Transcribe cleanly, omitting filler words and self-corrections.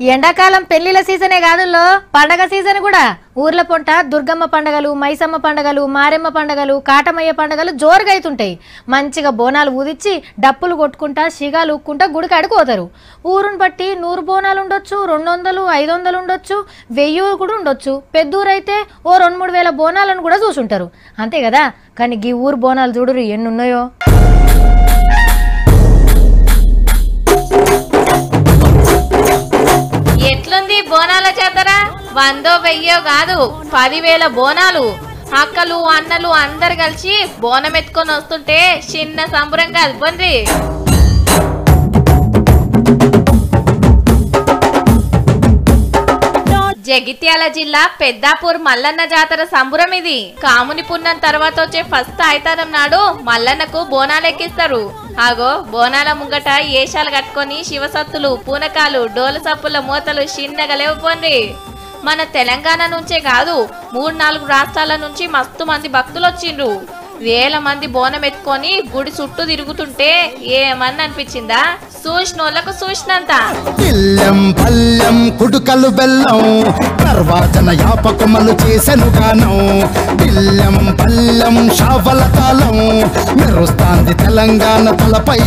ఎండాకాలం పెళ్లిల సీజనే కాదుల్లో పండగ సీజన్ కూడా ఊర్ల పొంట దుర్గమ్మ పండగలు మైసమ్మ పండగలు మారెమ్మ పండగలు కాటమయ్య పండగలు జోరుగా అవుతుంటాయి. మంచిగా బోనాలు ఊదిచ్చి డప్పులు కొట్టుకుంటా శిగాలు ఊక్కుంటా గుడికి అడుకోతారు. ఊరును బట్టి 100 బోనాలు ఉండొచ్చు, 200, 500 ఉండొచ్చు, 1000 కూడా ఉండొచ్చు. పెద్దూరైతే ఓ 2-3 వేల బోనాలను కూడా చూసుంటారు. అంతే కదా. కానీ ఈ ఊరు బోనాలు చూడురు ఎన్నున్నాయో. ఎట్లుంది బోనాల జాతర? 100, 1000 కాదు, 10,000 బోనాలు. అక్కలు అన్నలు అందరు కలిసి బోనం ఎత్తుకొని వస్తుంటే చిన్న సంబరం కాదు పొంది. జగిత్యాల జిల్లా పెద్దాపూర్ మల్లన్న జాతర సంబురం ఇది. కాముని పున్నం తర్వాత వచ్చే ఫస్ట్ ఆయితారం నాడు మల్లన్నకు బోనాలు ఎక్కిస్తారు. ఆగో బోనాల ముంగట ఏషాలు కట్టుకొని శివసత్తులు పూనకాలు డోలు సప్పుల మూతలు చిన్నగా లేవుపోండి. మన తెలంగాణ నుంచే కాదు 3-4 రాష్ట్రాల నుంచి మస్తు మంది భక్తులు వచ్చిండ్రు. వేల మంది బోనం ఎత్తుకొని గుడి చుట్టూ తిరుగుతుంటే ఏమన్నా అనిపించిందా? చూసినోళ్లకు చూసినంత. పిల్లం పల్లెం కుడుకలు బెల్లం తర్వాతన యాపకమలు చేసెను గానం. పిల్లం పల్లెం షావల కాలం మెరుస్తాంది తెలంగాణ తలపై.